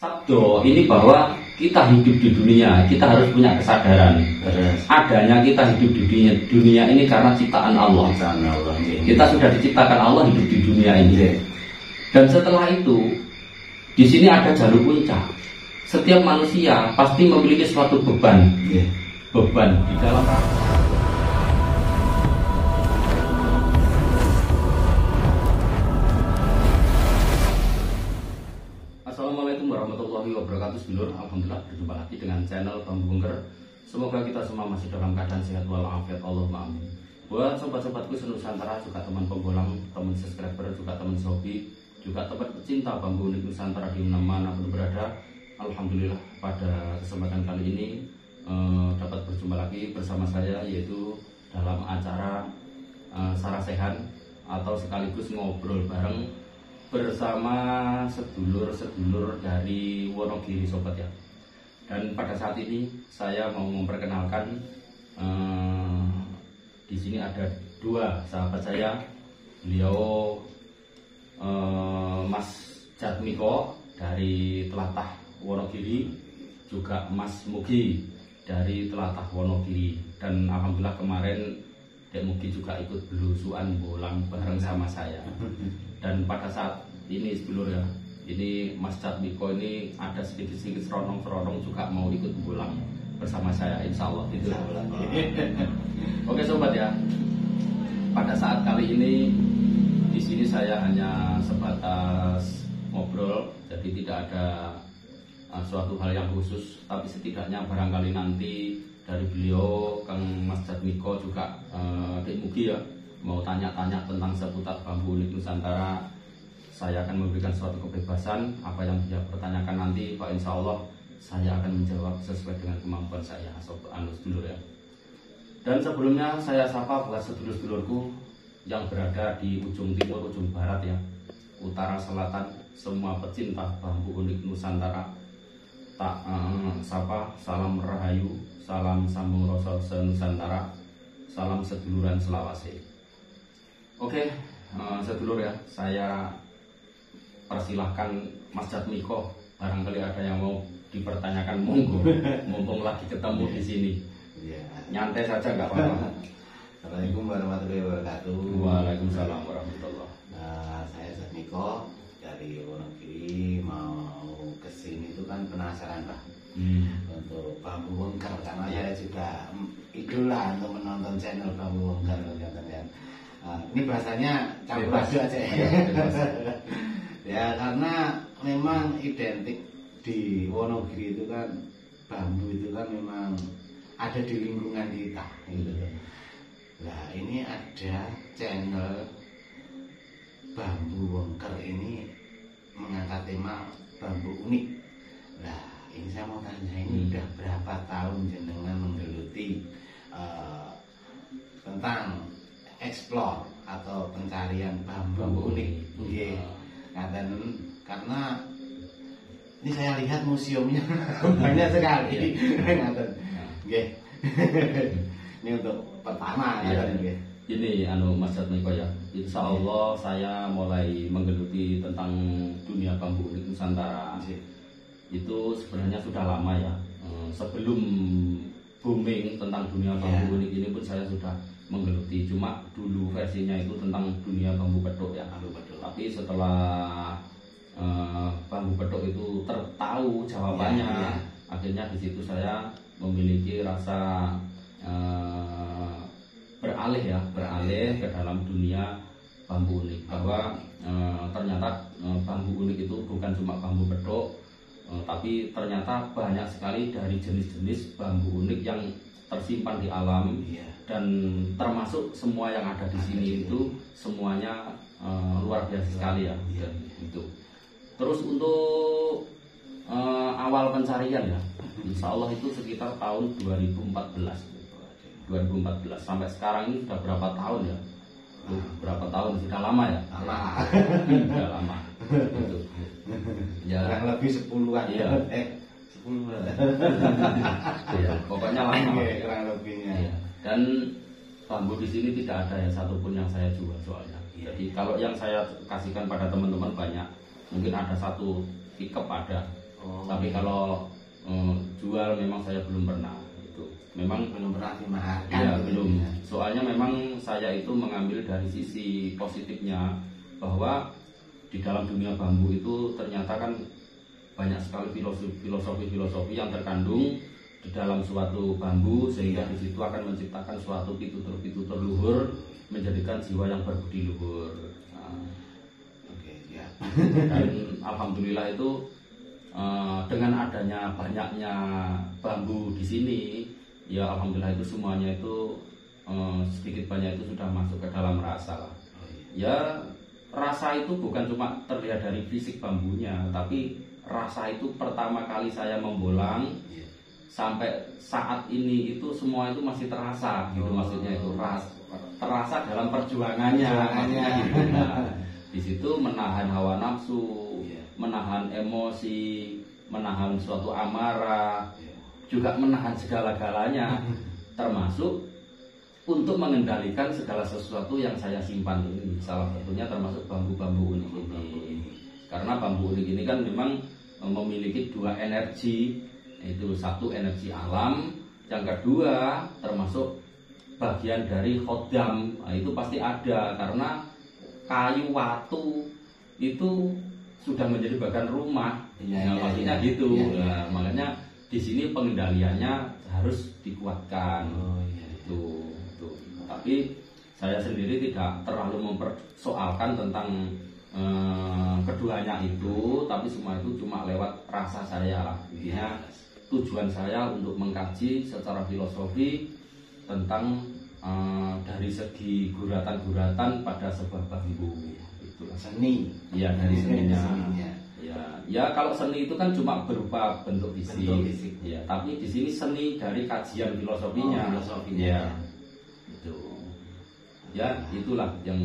Sabdo ini bahwa kita hidup di dunia, kita harus punya kesadaran. Adanya kita hidup di dunia ini karena ciptaan Allah. Kita sudah diciptakan Allah hidup di dunia ini. Dan setelah itu, di sini ada jalur puncak. Setiap manusia pasti memiliki suatu beban. Beban di dalam. Assalamualaikum warahmatullahi wabarakatuh. Sedulur, alhamdulillah berjumpa lagi dengan channel Bambu Bunker. Semoga kita semua masih dalam keadaan sehat walafiat, Allahumma amin. Buat sobat-sobatku senusantara, juga teman pembolang, teman subscriber, juga teman hobi, juga teman pecinta bambu unik Nusantara di mana pun berada, alhamdulillah pada kesempatan kali ini dapat berjumpa lagi bersama saya, yaitu dalam acara Sarasehan atau sekaligus ngobrol bareng bersama sedulur-sedulur dari Wonogiri, sobat ya. Dan pada saat ini saya mau memperkenalkan di sini ada dua sahabat saya, beliau Mas Jatmiko dari Tlatah Wonogiri, juga Mas Mugi dari Tlatah Wonogiri. Dan alhamdulillah kemarin Dek Mugi juga ikut belusuan bolang bareng sama saya. Dan pada saat ini sedulur ya, ini Mas Jatmiko ini ada sedikit-sedikit seronong-seronong juga mau ikut bolang bersama saya, insya Allah itu. Oke sobat ya, pada saat kali ini di sini saya hanya sebatas ngobrol, jadi tidak ada suatu hal yang khusus, tapi setidaknya barangkali nanti dari beliau Kang Mas Jatmiko juga Dek Mugi ya mau tanya-tanya tentang seputar bambu unik Nusantara, saya akan memberikan suatu kebebasan. Apa yang dia pertanyakan nanti Pak, insya Allah saya akan menjawab sesuai dengan kemampuan saya, sobat sedulur ya. Dan sebelumnya saya sapa buat sedulur-sedulurku yang berada di ujung timur, ujung barat ya, utara, selatan, semua pecinta bambu unik Nusantara. Tak sapa, salam rahayu, salam sambung rasa senusantara, salam seduluran selawase. Oke, sedulur ya, saya persilahkan Mas Jatmiko, barangkali ada yang mau dipertanyakan, monggo. Mumpung lagi ketemu di sini. Nyantai saja nggak apa-apa. Assalamualaikum warahmatullahi wabarakatuh. Waalaikumsalam warahmatullahi. Saya Jatmiko dari Wonogiri, mau kesini itu kan penasaran Pak untuk bambu wengker, karena saya juga idola untuk menonton channel bambu wengker kan. Ini bahasanya campur aduk aja ya. Ya karena memang identik di Wonogiri itu kan bambu itu kan memang ada di lingkungan kita gitu. Nah ini ada channel Bambu Wengker ini mengangkat tema bambu unik. Nah ini saya mau tanya, ini udah berapa tahun jenengan menggeluti tentang explore atau pencarian bambu unik? Karena ini saya lihat museumnya banyak sekali. Ini untuk pertama ya. Ini Mas Jatmiko ya, insya Allah saya mulai menggeluti tentang dunia bambu unik Nusantara itu sebenarnya sudah lama ya. Sebelum booming tentang dunia bambu unik ini pun saya sudah menggeluti, cuma dulu versinya itu tentang dunia bambu petuk ya. Tapi setelah bambu petuk itu tertahu jawabannya, akhirnya di situ saya memiliki rasa beralih ke dalam dunia bambu unik, bahwa ternyata bambu unik itu bukan cuma bambu petuk, tapi ternyata banyak sekali dari jenis-jenis bambu unik yang tersimpan di alam, dan termasuk semua yang ada di sini itu semuanya luar biasa sekali ya. Itu terus untuk awal pencarian ya, insya Allah itu sekitar tahun 2014 sampai sekarang ini sudah berapa tahun ya? Berapa tahun? Sudah lama ya? Sudah lama. Gitu. Ya kurang lebih 10-an. Iya. 10-an. Ya, pokoknya lama. Kurang lebihnya. Ya. Dan bambu di sini tidak ada yang satupun yang saya jual soalnya. Jadi kalau yang saya kasihkan pada teman-teman banyak, mungkin ada satu pickup ada, Tapi kalau jual memang saya belum pernah. Itu memang belum pernah dimaharkan. Ya, belum. Soalnya memang saya itu mengambil dari sisi positifnya bahwa di dalam dunia bambu itu ternyata kan banyak sekali filosofi yang terkandung di dalam suatu bambu, sehingga di situ akan menciptakan suatu pitutur luhur, menjadikan jiwa yang berbudi luhur. Dan alhamdulillah itu dengan adanya banyaknya bambu di sini, ya alhamdulillah itu semuanya itu sedikit banyak itu sudah masuk ke dalam rasa lah. Ya rasa itu bukan cuma terlihat dari fisik bambunya, tapi rasa itu pertama kali saya membolang sampai saat ini itu semua itu masih terasa gitu. Maksudnya itu terasa dalam perjuangannya. Gitu. Nah, di situ menahan hawa nafsu, menahan emosi, menahan suatu amarah, juga menahan segala-galanya, termasuk untuk mengendalikan segala sesuatu yang saya simpan ini. Salah satunya termasuk bambu-bambu unik ini. Karena bambu unik ini kan memang memiliki dua energi, yaitu satu energi alam, yang kedua termasuk bagian dari khodam. Nah, itu pasti ada karena kayu watu itu sudah menjadi bagian rumah. Maksudnya gitu. Nah, makanya di sini pengendaliannya harus dikuatkan. Itu. Tapi saya sendiri tidak terlalu mempersoalkan tentang keduanya itu, tapi semua itu cuma lewat rasa saya lah. Intinya tujuan saya untuk mengkaji secara filosofi tentang dari segi guratan-guratan pada sebuah bambu. Itulah seni. Ya, dari seninya. Ya kalau seni itu kan cuma berupa bentuk fisik. Ya, tapi di sini seni dari kajian filosofinya. Ya. Itu. Ya, itulah yang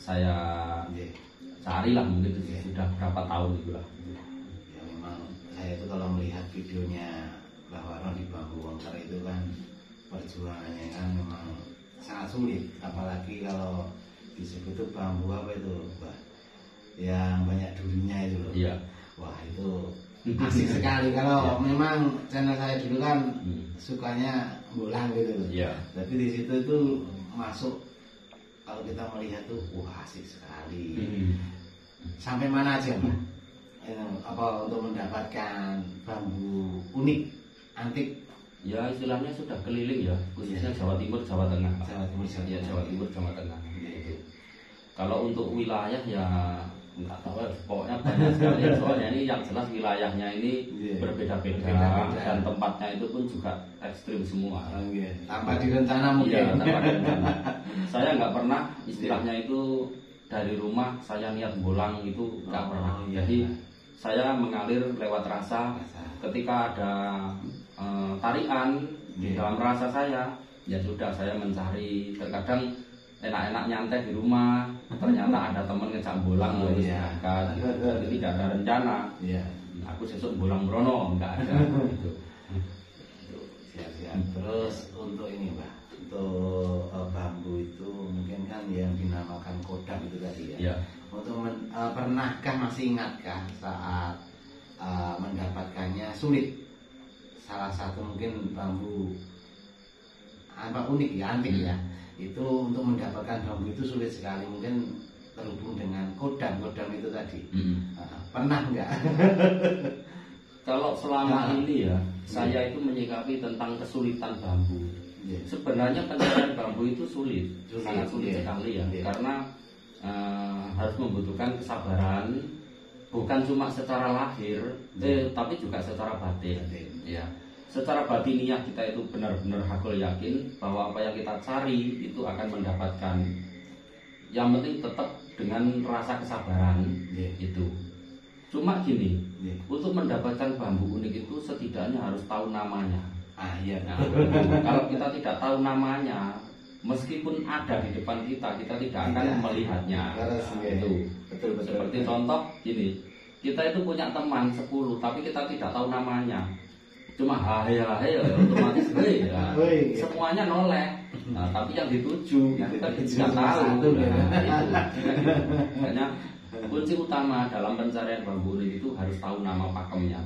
saya carilah, mungkin sudah berapa tahun itulah. Ya memang saya itu kalau melihat videonya bahwa Roni Bambu Wongker itu kan perjuangannya kan memang sangat sulit, apalagi kalau disebut itu bambu apa itu, Mbak, yang banyak durinya itu loh. Iya. Wah itu asik sekali. Kalau memang channel saya dulu kan sukanya bolang gitu loh. Iya. Tapi di situ itu masuk, kalau kita melihat tuh wah asik sekali. Sampai mana aja, Mbak? Apa untuk mendapatkan bambu unik, antik? Ya istilahnya sudah keliling ya, khususnya Jawa Timur, Jawa Tengah. Jawa Timur, Jawa Timur, Jawa Tengah. Gitu. Kalau untuk wilayah ya nggak tahu, pokoknya banyak sekali. Soalnya ini yang jelas wilayahnya ini berbeda-beda dan tempatnya itu pun juga ekstrim semua. Tanpa direncana mungkin. Iya, tanpa direncana. Saya nggak pernah istilahnya itu dari rumah saya niat bolang itu nggak pernah. Jadi saya mengalir lewat rasa. Ketika ada tarian di dalam rasa saya, ya sudah saya mencari. Terkadang enak-enak nyantai di rumah, ternyata ada teman ngejak bolang, berangkat, jadi tidak ada rencana. Aku sesuk bolang Brono, enggak ada. Gitu. Siap-siap. Terus untuk ini, Mbak, untuk bambu itu mungkin kan yang dinamakan kodam itu tadi ya. Untuk pernahkah, masih ingatkah saat mendapatkannya sulit? Salah satu mungkin bambu apa unik ya, antik ya. Itu untuk mendapatkan bambu itu sulit sekali, mungkin terhubung dengan kodam itu tadi. Pernah enggak? Kalau selama ini ya, saya itu menyikapi tentang kesulitan bambu. Sebenarnya pencarian bambu itu sulit, sangat sulit sekali ya, karena harus membutuhkan kesabaran, bukan cuma secara lahir, tapi juga secara batin. Ya. Secara batiniah kita itu benar-benar hakul yakin bahwa apa yang kita cari itu akan mendapatkan. Yang penting tetap dengan rasa kesabaran itu. Cuma gini, untuk mendapatkan bambu unik itu setidaknya harus tahu namanya. Kalau kita tidak tahu namanya, meskipun ada di depan kita tidak akan melihatnya. Itu. Betul. Seperti contoh gini, kita itu punya teman 10, tapi kita tidak tahu namanya. Cuma hahe otomatis semuanya noleh. Nah, tapi yang dituju itu kan tidak tahu. Makanya kunci utama dalam pencarian bambu unik itu harus tahu nama pakemnya.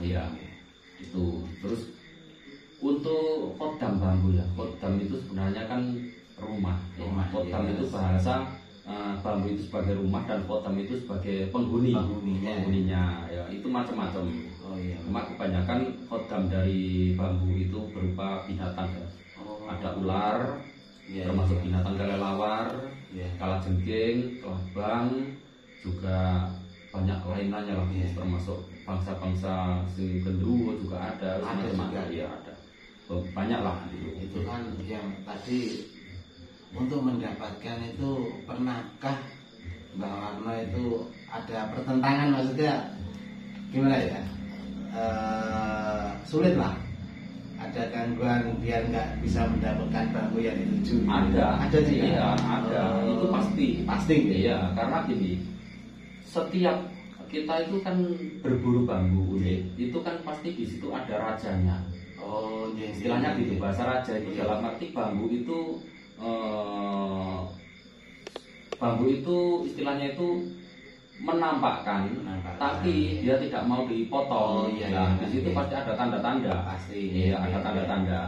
Iya, itu. Terus untuk kodam bambu ya, kodam itu sebenarnya kan rumah. Kodam itu bahasa bambu itu sebagai rumah dan kodam itu sebagai penghuninya. Ya, itu macam-macam. Cuma kebanyakan kodam dari bambu itu berupa binatang ya. Ada ular, termasuk binatang kelelawar, kalajengking, kelabang, juga banyak lainnya lah, termasuk bangsa-bangsa sing gendruwo juga ada juga. Ya ada banyak lah itu kan yang tadi untuk mendapatkan itu. Pernahkah Mbak Warno itu ada pertentangan, maksudnya gimana ya, sulit lah, ada gangguan biar nggak bisa mendapatkan bambu yang dituju? Ada juga. Iya, ada. Itu pasti gitu. Iya, karena gini, setiap kita itu kan berburu bambu unik, itu kan pasti di situ ada rajanya. Istilahnya gitu, bahasa raja itu dalam arti bambu itu istilahnya itu menampakkan, tapi dia tidak mau dipotong. Di situ pasti ada tanda-tanda. Ada tanda-tanda.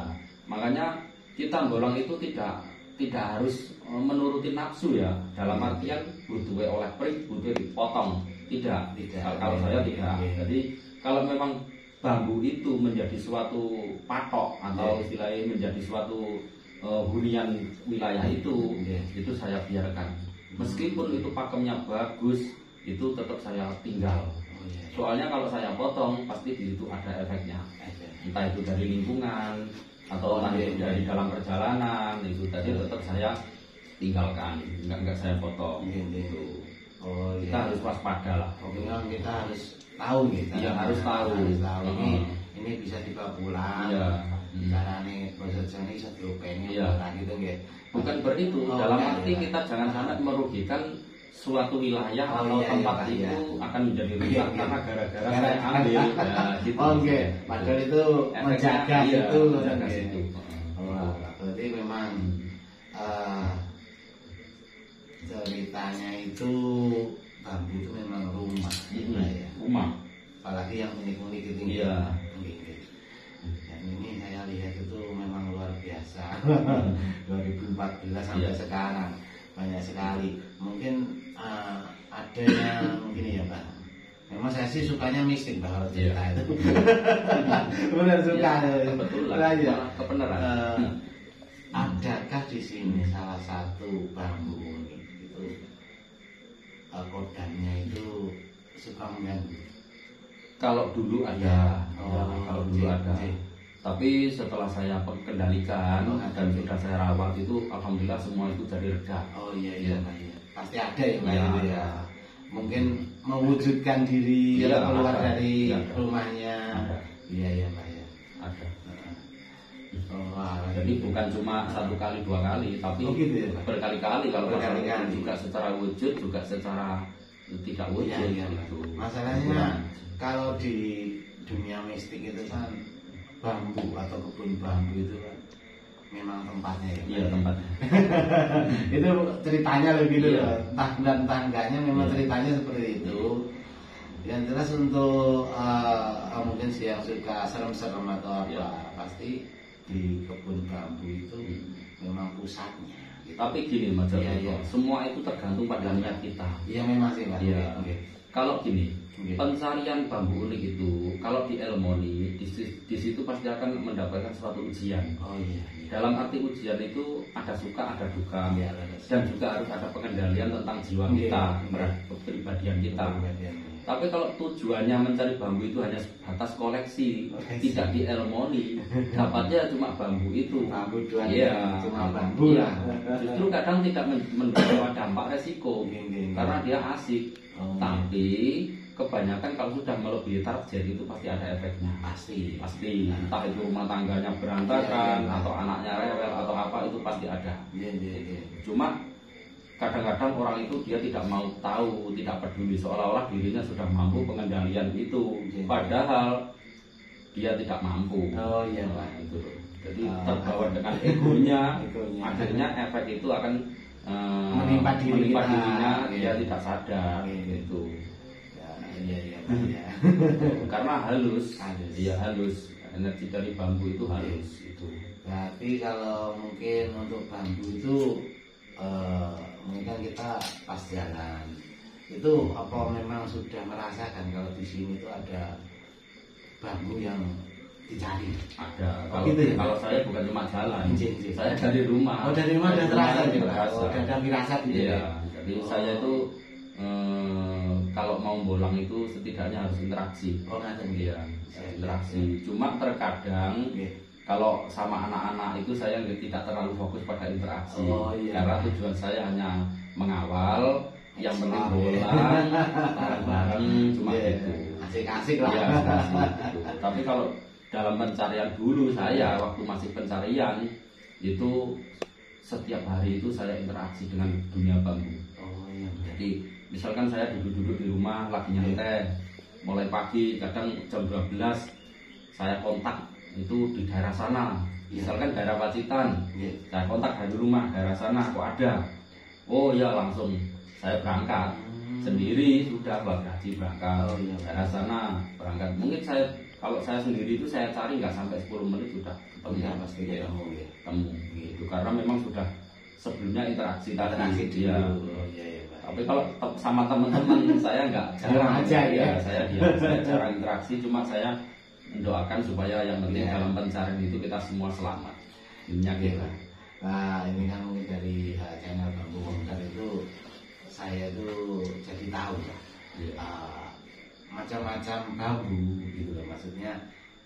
Makanya kita golong itu tidak harus menuruti nafsu ya. Dalam artian butuh oleh prik, butuh dipotong. Tidak. Kalau saya tidak. Jadi kalau memang bambu itu menjadi suatu patok atau istilahnya menjadi suatu hunian wilayah itu saya biarkan. Meskipun itu pakemnya bagus, itu tetap saya tinggal. Soalnya kalau saya potong pasti di situ ada efeknya. Entah itu dari lingkungan atau nanti dari dalam perjalanan, itu tadi tetap saya tinggalkan, enggak saya potong. Gitu. Kita harus waspada lah. Kita harus tahu gitu. Iya, harus tahu. Ini bisa dibawa pulang. Carane basa Jawa iso diopeni gitu nggih. Bukan begitu, dalam arti kita jangan sampai merugikan suatu wilayah atau tempat itu akan menjadi rusak karena gara-gara saya ambil gitu. Padahal itu menjaga itu. Berarti memang ceritanya itu bambu itu memang rumah. Rumah. Apalagi yang unik-unik itu. Dan ini saya lihat itu memang luar biasa. 2014 sampai sekarang banyak sekali. Mungkin ada yang gini ya Pak. Memang saya sih sukanya mistik bahwa cerita itu. Benar suka. Kebetulan. Kebenaran. Adakah di sini salah satu bambu unik itu kodamnya itu suka mengganggu? Kalau dulu ada, kalau dulu ada. Tapi setelah saya kendalikan dan sudah saya rawat itu, alhamdulillah semua itu jadi reda. Pasti ada ya. Mungkin mewujudkan diri keluar dari rumahnya. Iya Pak ya. Ada. Jadi bukan cuma 1 kali 2 kali, tapi berkali-kali. Kalau berkali-kali juga secara wujud, juga secara tidak wujud. Gitu. Masalahnya kalau di dunia mistik itu kan bambu atau kebun bambu itu kan memang tempatnya ya. Iya tempatnya. Itu ceritanya begitu. Entah dan tangganya memang ceritanya seperti itu. Yang jelas untuk mungkin yang suka serem-serem atau apa pasti di kebun bambu itu memang pusatnya. Gitu. Tapi gini Mas Joko, semua itu tergantung pada niat kita. Iya memang sih Mas. Kalau gini, pencarian bambu unik itu kalau di Elmoni di situ pasti akan mendapatkan suatu ujian. Dalam arti ujian itu ada suka, ada duka, dan juga harus ada pengendalian tentang jiwa kita, kepribadian kita. Tapi kalau tujuannya mencari bambu itu hanya sebatas koleksi, tidak di Elmoni, dapatnya cuma bambu itu. Cuma bambu. Justru kadang tidak membawa dampak resiko karena dia asik. Tapi kebanyakan kalau sudah melebihi target itu pasti ada efeknya. Pasti. Entah itu rumah tangganya berantakan atau anaknya rewel atau apa, itu pasti ada. Cuma kadang-kadang orang itu dia tidak mau tahu, tidak peduli, seolah-olah dirinya sudah mampu pengendalian itu, padahal dia tidak mampu. Gitu. Jadi terbawa dengan egonya, akhirnya efek itu akan menimpa dirinya ya. dia tidak sadar gitu. Iya. Karena halus. Iya halus. Energi dari bambu itu halus itu. Berarti kalau mungkin untuk bambu itu mungkin kan kita pas jalan itu apa memang sudah merasakan kalau di sini itu ada bambu yang dicari? Ada. Oh, gitu ya? Kalau saya bukan cuma jalan, Jin. saya dari rumah. Oh dari rumah udah terasa gitu. Terasa. Udah ada firasat gitu. Iya. Jadi saya itu kalau mau bolang itu setidaknya harus interaksi. Oh ngaten. Iya, interaksi. Cuma terkadang kalau sama anak-anak itu saya tidak terlalu fokus pada interaksi. Oh, iya. Karena tujuan saya hanya mengawal, yang penting bolang, bareng-bareng, cuma gitu. Asik-asik lah. Iya, asik-asik gitu. Tapi kalau dalam pencarian dulu saya waktu masih pencarian itu setiap hari itu saya interaksi dengan dunia bambu. Oh iya. Jadi misalkan saya duduk-duduk di rumah lagi nyantai, mulai pagi kadang jam 12 saya kontak itu di daerah sana. Misalkan daerah Pacitan, saya kontak dari rumah daerah sana kok ada. Oh ya langsung saya berangkat sendiri sudah haji berangkat daerah sana berangkat. Mungkin saya kalau saya sendiri itu saya cari nggak sampai 10 menit sudah ketemu Ya, pasti ketemu gitu karena memang sudah sebelumnya interaksi dia. Tapi kalau sama teman-teman saya nggak jarang aja ya. Saya jarang interaksi, cuma saya mendoakan supaya yang penting dalam pencarian itu kita semua selamat. Intinya gitu. Nah ini kan mungkin dari channel Bambu Bongkar itu saya tuh jadi tahu macam-macam bambu gitu loh, maksudnya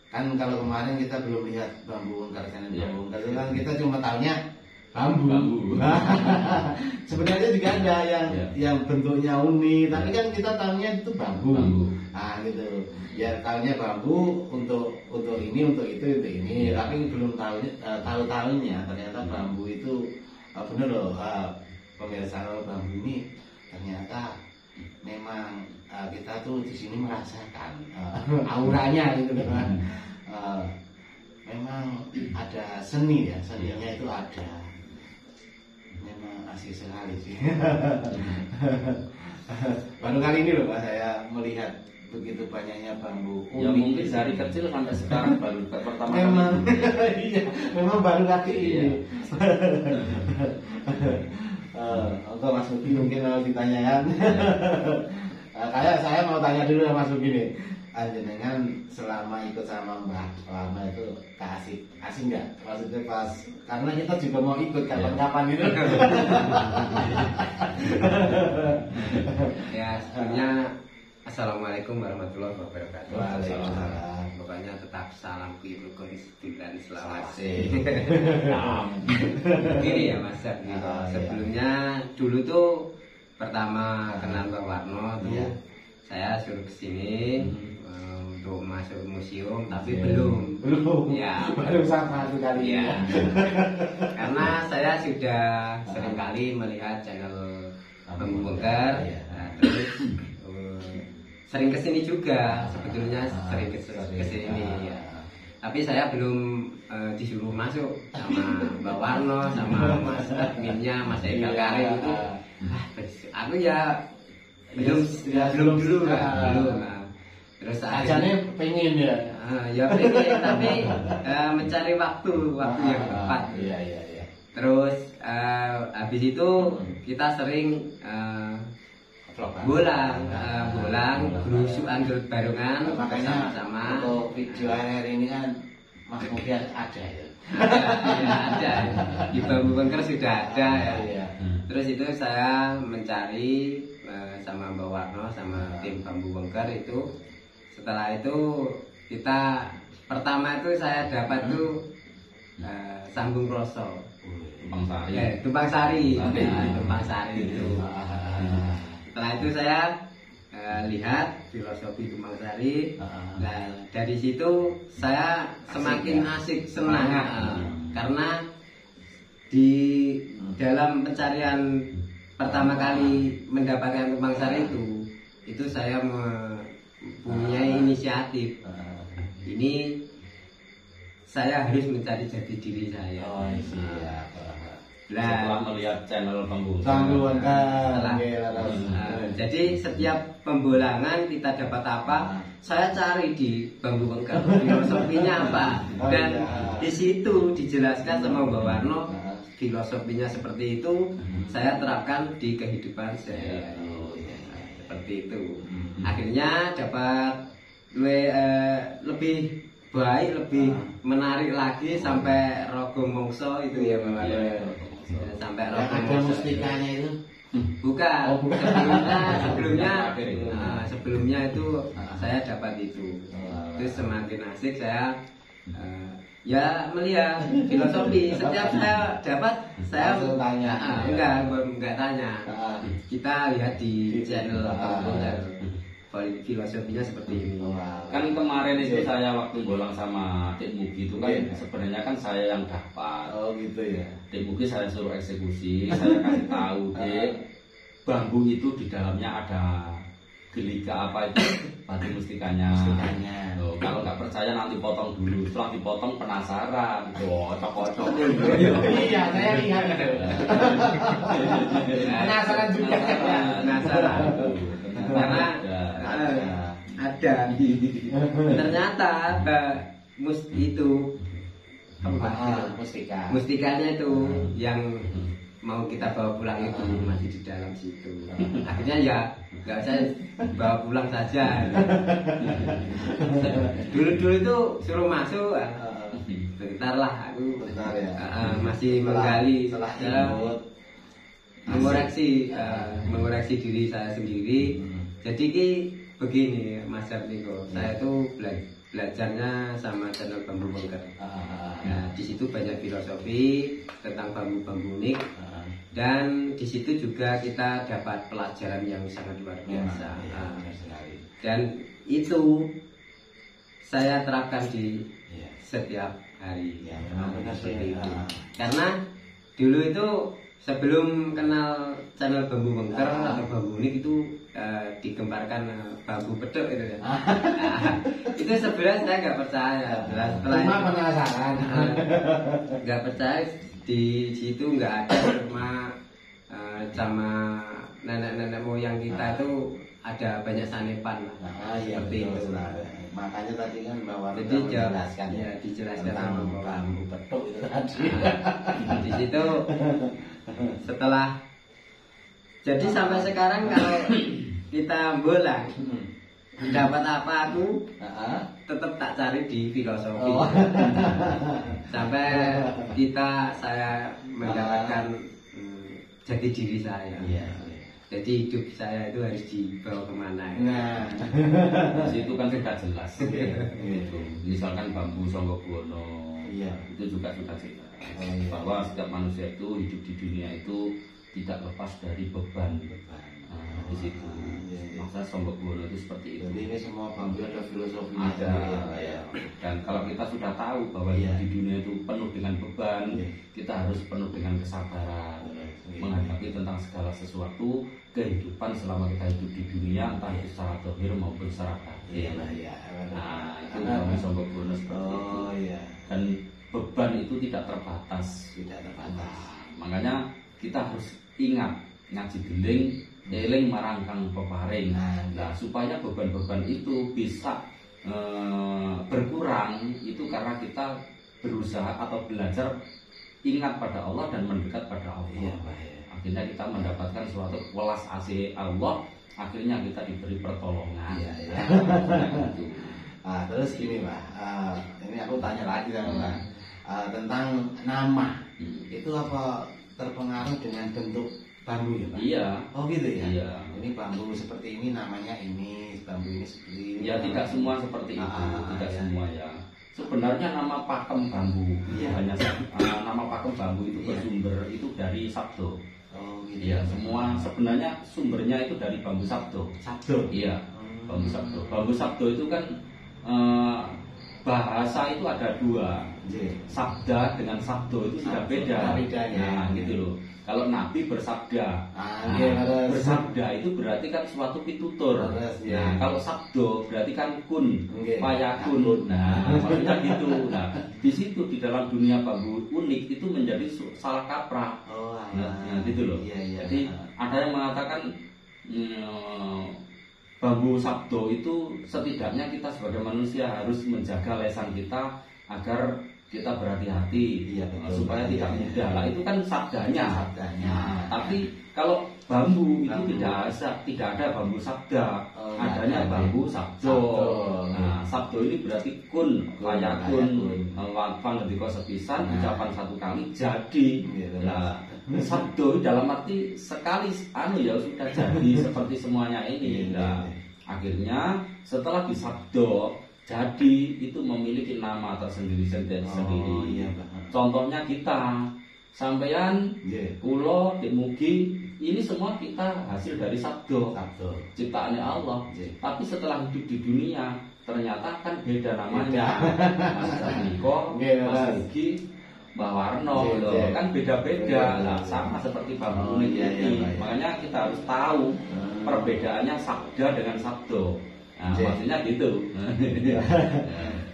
kan kalau kemarin kita belum lihat Bambu Bongkar channel Bambu Bongkar itu kan kita cuma tahunya bambu. Sebenarnya juga ada yang bentuknya unik, tapi kan kita tahunya itu bambu. Nah gitu. Ya tahunya bambu untuk ini, untuk itu ini. Tapi belum tahunya ternyata bambu itu bener loh pemirsa, bambu ini ternyata memang kita tuh di sini merasakan auranya gitu kan. Memang ada seni ya, seninya itu ada. Memang asik sekali sih. Baru kali ini loh Pak saya melihat begitu banyaknya bambu unik. Ya mungkin dari kecil sampai sekarang baru pertama memang, kali. Iya, memang baru kali ini. Untuk Mas Ugi mungkin mau ditanyakan. Kayak saya mau tanya dulu ya Mas Ugi nih. Jenengan selama ikut sama Mbah Lama itu asik nggak? Maksudnya pas karena kita juga mau ikut kapan-kapan gitu. Ya sebelumnya Assalamualaikum warahmatullahi wabarakatuh. Waalaikumsalam. Pokoknya tetap salam kebaikan dan selamat. Begini ya Mas gitu. Sebelumnya dulu tuh pertama kenal Mbak Warno tuh saya suruh kesini untuk masuk museum, tapi belum. Ya, baru satu kali ya. Karena saya sudah sering kali melihat channel Bambu Bongkar, terus sering kesini juga. Sebetulnya sering kesini. Ya. Tapi saya belum disuruh masuk sama Mbak Warno, sama Mas adminnya, Mas Eka Karim itu. Aku ya belum dulu belum. Terus acaranya pengen ya. Ya pengen tapi mencari waktu yang tepat. Iya. Terus habis itu kita sering bolang, berusukan barengan sama-sama. Untuk video akhir ini kan Mas Mugi ada ya. Ada. Di Bambu Bongkar sudah ada ya. Iya. Terus itu saya mencari sama Mbak Warno sama tim Bambu Bongkar itu. Setelah itu kita pertama itu saya dapat tuh sambung roso. Tumpang sari itu. Setelah itu saya lihat filosofi tumpang sari. Nah dari situ saya semakin asik senang karena di dalam pencarian pertama kali mendapatkan tumpang sari itu saya mempunyai inisiatif. Ini saya harus mencari jati diri saya. Oh siap. setelah melihat channel Bambu Bongkar. Jadi setiap pembolangan kita dapat apa, saya cari di Bambu Bongkar filosofinya apa, dan di situ dijelaskan sama Mbak Warno filosofinya seperti itu, saya terapkan di kehidupan sehari-hari. Seperti itu. Akhirnya dapat lebih baik, lebih menarik lagi sampai rogo mongso itu ya Mbak Warno. Sampai rogo Ada mongso. mustikanya itu. Bukan. Sebelumnya itu saya dapat itu. Terus semakin asik saya ya melihat filosofi. Setiap saya dapat saya langsung tanya. enggak tanya. Kita lihat di channel filosofinya seperti ini. Kan kemarin itu saya waktu bolang sama Dik Mugi itu kan sebenarnya kan saya yang dapat. Oh gitu ya. Dik Mugi saya suruh eksekusi, saya kasih tahu Dik, bambu itu di dalamnya ada gelika apa itu batu mustikanya. Loh, kalau nggak percaya nanti potong dulu, setelah dipotong penasaran, kocok-kocok. Iya, saya lihat itu. Penasaran juga. Penasaran. Karena ada ternyata itu mustikanya itu yang mau kita bawa pulang itu masih di dalam situ. Akhirnya ya nggak usah bawa pulang saja. Dulu itu suruh masuk, bentar lah aku masih menggali, mengoreksi diri saya sendiri. Jadi begini Mas Niko, saya itu belajarnya sama channel Bambu Bongkar. Nah, di situ banyak filosofi tentang bambu-bambu unik, dan di situ juga kita dapat pelajaran yang sangat luar biasa. Dan itu saya terapkan di setiap hari. Seperti itu. Karena dulu itu sebelum kenal channel Bambu Bongkar atau Bambu Unik itu digemparkan bambu pedok itu ya. Itu sebenarnya saya nggak percaya. Cuma penasaran. Nggak percaya, di situ nggak ada, cuma sama nenek-nenek moyang kita itu ada banyak sanepan lah. Seperti itu. Makanya tadi kan bahwa jadi dijelaskan dijelaskan tentang sama bambu pedok itu tadi. Di situ setelah jadi sampai sekarang kalau kita bolang dapat apa aku tetap tak cari di filosofi. Sampai saya mendapatkan jati diri saya. Jadi hidup saya itu harus dibawa kemana ya? Nah, di situ kan sudah jelas. Gitu. Misalkan Bambu Songgobuwono, itu juga sudah jelas bahwa setiap manusia itu hidup di dunia itu tidak lepas dari beban. Di situ. Maka Songgobuwono itu seperti itu. Jadi ini semua bambu ada filosofi. Dan kalau kita sudah tahu bahwa hidup di dunia itu penuh dengan beban, kita harus penuh dengan kesabaran menghadapi tentang segala sesuatu kehidupan selama kita hidup di dunia, entah itu secara zahir maupun secara batin. Nah, itu Bambu Songgobuwono seperti itu. Dan beban itu tidak terbatas. Makanya kita harus ingat ngaji deling eling marangkang peparing. Nah, supaya beban-beban itu bisa berkurang, itu karena kita berusaha atau belajar ingat pada Allah dan mendekat pada Allah. Akhirnya kita mendapatkan suatu welas asih Allah, akhirnya kita diberi pertolongan. Terus gini Pak, ini aku tanya lagi sama Pak, tentang nama. Itu apa terpengaruh dengan bentuk bambu ya Pak? Iya. Oh gitu ya? Iya. Ini bambu seperti ini namanya ini, bambu ini seperti ini. Ya tidak semua seperti itu, tidak semua ya. Sebenarnya nama pakem bambu hanya nama pakem bambu itu bersumber itu dari Sabdo. Oh gitu. Iya, semua sebenarnya sumbernya itu dari bambu Sabdo. Sabdo. Iya, bambu Sabdo. Bambu Sabdo itu kan bahasa itu ada dua. Sabda dengan Sabdo itu sudah beda. Bedanya. Nah, gitu loh. Kalau Nabi bersabda, bersabda itu berarti kan suatu pitutur. Nah, kalau sabdo berarti kan kun, fayakun. Nah, maksudnya gitu. Nah, di situ di dalam dunia bambu unik itu menjadi salah kaprah. Nah, gitu loh. Jadi ada yang mengatakan bambu sabdo itu setidaknya kita sebagai manusia harus menjaga lesan kita agar kita berhati-hati supaya tidak mudah. Lah itu kan sabdanya. Nah, tapi kalau bambu itu tidak ada bambu sabda, adanya bambu sabdo. Nah, sabdo ini berarti kun, fayakun, pangendika sepisan, ucapan satu kali jadi. Nah, sabdo dalam arti sekali ya sudah jadi seperti semuanya ini. Nah, akhirnya setelah disabdo jadi itu memiliki nama tersendiri sendiri. Contohnya kita, sampeyan, pulo, mugi, ini semua kita hasil dari sabdo, ciptaannya Allah. Tapi setelah hidup di dunia ternyata kan beda namanya. Mas Niko, Mas Mugi, Mbak Warno, kan beda-beda. Lah sama seperti bambu ini. Makanya kita harus tahu perbedaannya sabda dengan sabdo. Nah, maksudnya gitu.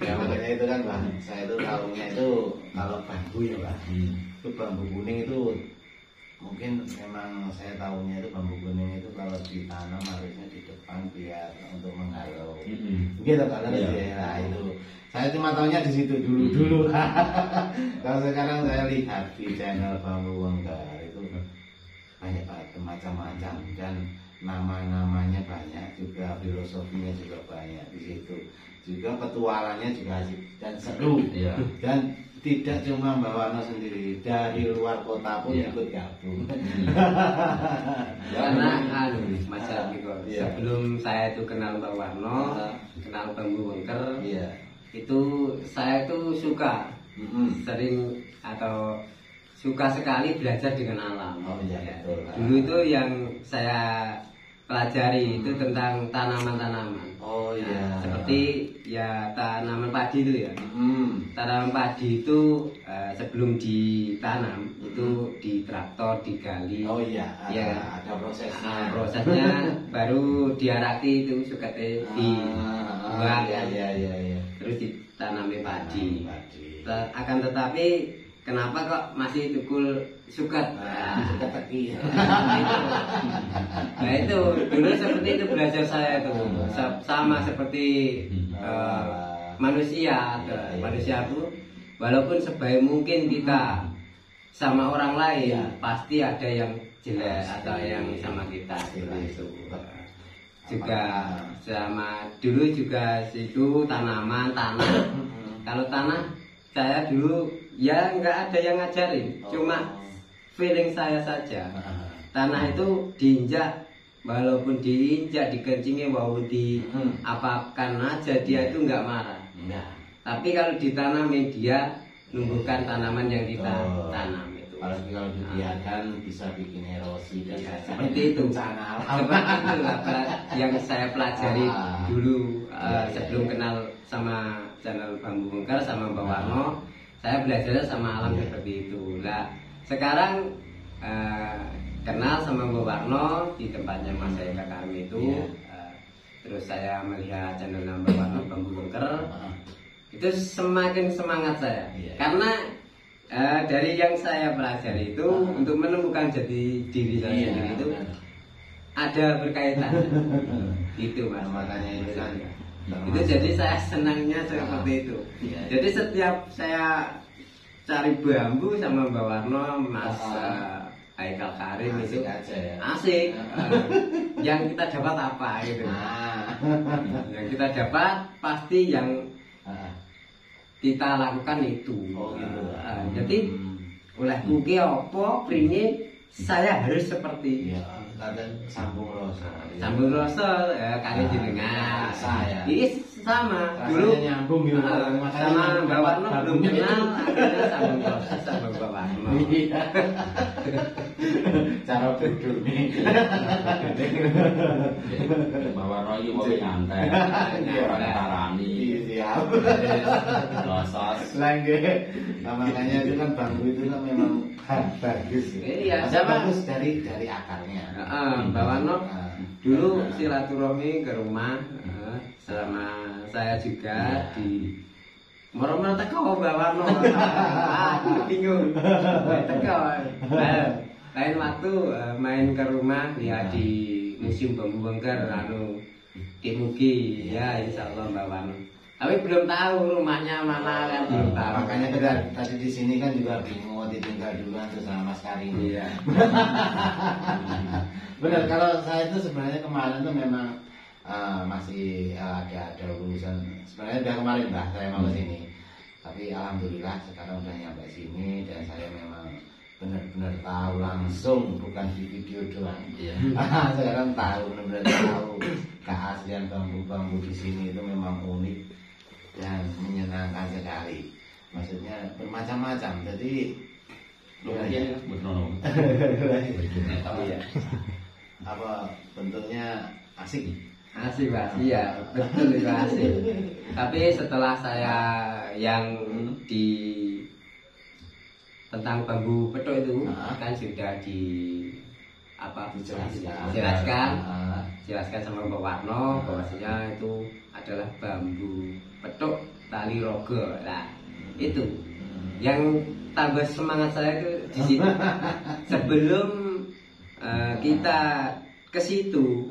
Ya makanya itu kan Pak, saya itu tahunya itu kalau bambu ya Pak, itu bambu kuning itu mungkin memang saya tahunya itu bambu kuning itu kalau ditanam harusnya di depan biar untuk menghalau. Gitu kalau ya itu. Saya cuma tahunya di situ dulu. Kalau sekarang saya lihat di channel Bambu Wengker itu banyak macam-macam dan nama-namanya banyak juga, filosofinya juga banyak di situ. Juga petualangannya juga asik dan seru. Dan tidak cuma Mbak Warno sendiri, dari luar kota pun ikut gabung. Karena Mas Niko, sebelum saya itu kenal Mbak Warno, kenal Bambu Wengker, itu saya itu suka sering atau suka sekali belajar dengan alam. Betul. Dulu itu yang saya pelajari itu tentang tanaman-tanaman. Seperti ya tanaman padi itu ya. Tanaman padi itu sebelum ditanam itu di traktor digali. Ada prosesnya. Prosesnya baru diaraki itu sukate dibuang. Terus ditanami padi. Akan tetapi kenapa kok masih tukul suket? Suket teki. Nah itu dulu seperti itu belajar saya itu sama seperti manusia. Manusia itu walaupun sebaik mungkin kita sama orang lain pasti ada yang jelek atau yang sama kita itu. Juga sama dulu juga situ tanaman tanah. Kalau tanah saya dulu ya nggak ada yang ngajarin, cuma feeling saya saja. Tanah itu diinjak, walaupun diinjak, dikencingi, walaupun diapakan aja dia itu nggak marah. Tapi kalau ditanami dia numbuhkan tanaman yang kita tanam itu. Apalagi kalau dibiarkan bisa bikin erosi dan seperti itu. Seperti itulah yang saya pelajari dulu sebelum kenal sama channel Bambu Wengker sama Mbak Warno. Saya belajarnya sama alam seperti itu. Nah, sekarang kenal sama Mbak Warno di tempatnya Mas Eka Karmi itu. Terus saya melihat channel Mbak Warno Bambu Wengker. Itu semakin semangat saya. Karena dari yang saya pelajari itu untuk menemukan jati diri saya sendiri itu ada berkaitan. Itu Mas. Makanya itu kan. Itu jadi saya senangnya seperti itu. Jadi setiap saya cari bambu sama Mbak Warno, Mas Haikal Karim itu asik. Yang kita dapat apa gitu. Yang kita dapat pasti yang kita lakukan itu. Jadi oleh kuki apa pringin saya harus seperti sambung rasa kali jenengan saya sama dulu nyambung gitu sama Mbak Warno belum kenal akhirnya sambung rasa sama Mbak Warno cara bodoh nih Mbak Warno ini mau nyantai orang tarani Losas. Lagi. Nah, makanya itu kan bambu itu kan memang bagus. Iya, sama bagus dari akarnya. Mbak Warno dulu silaturahmi ke rumah sama saya juga di Moro-moro teko Mbak Warno. Bingung. Teko. Lain waktu main ke rumah ya di Museum Bambu Wengker di Mugi ya insyaallah Mbak Warno. Tapi belum tahu rumahnya mana kan belum tahu. Makanya kita tadi di sini kan juga bingung ditinggal duluan tuh sama Mas Karim. Iya. Benar, kalau saya itu sebenarnya kemarin tuh memang masih ada urusan. Sebenarnya udah kemarin Mbak saya mau ke sini. Tapi alhamdulillah sekarang udah nyampe sini dan saya memang benar-benar tahu langsung, bukan di video doang. Iya. Sekarang tahu, benar-benar tahu keaslian bambu-bambu di sini itu memang unik dan menyenangkan sekali. Maksudnya bermacam-macam. Jadi Iya, betul. Berikutnya tahu ya. apa bentuknya asik. Asik Pak, iya betul itu asik. Tapi setelah saya yang di tentang bambu petok itu kan sudah dijelaskan sama Mbak Warno bahwasanya itu adalah bambu petok tali rogo. Nah itu yang tambah semangat saya itu di situ. Sebelum kita ke situ,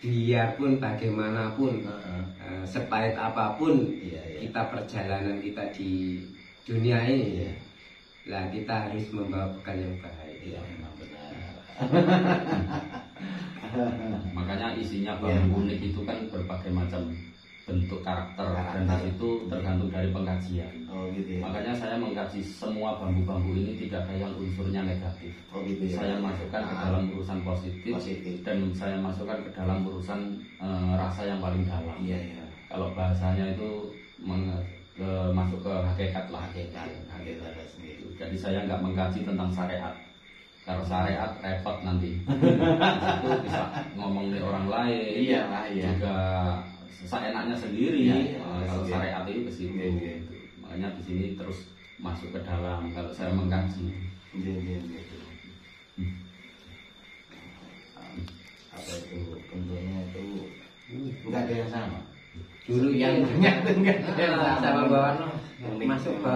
biarpun bagaimanapun, sepahit apapun kita perjalanan kita di dunia ini, lah kita harus membawa bekal yang baik. Iya, memang benar. Makanya isinya bambu unik itu kan berbagai macam bentuk karakter dan itu tergantung dari pengkajian. Oh gitu ya. Makanya saya mengkaji semua bambu-bambu ini tidak ada yang unsurnya negatif. Oh gitu ya. Saya masukkan ke dalam urusan positif dan saya masukkan ke dalam urusan rasa yang paling dalam. Iya iya. Kalau bahasanya itu masuk ke hakikat lah. Hakikat sendiri. Jadi saya nggak mengkaji tentang syariat. Kalau syariat repot nanti. Itu bisa ngomongin orang lain. Iya lah iya. Juga seenaknya sendiri. Kalau syariat itu ke situ. Gitu. Makanya di sini terus masuk ke dalam. Kalau saya mengkaji. Apa itu bentuknya itu enggak ada yang sama. Dulu yang sama Mbak Warno masuk ke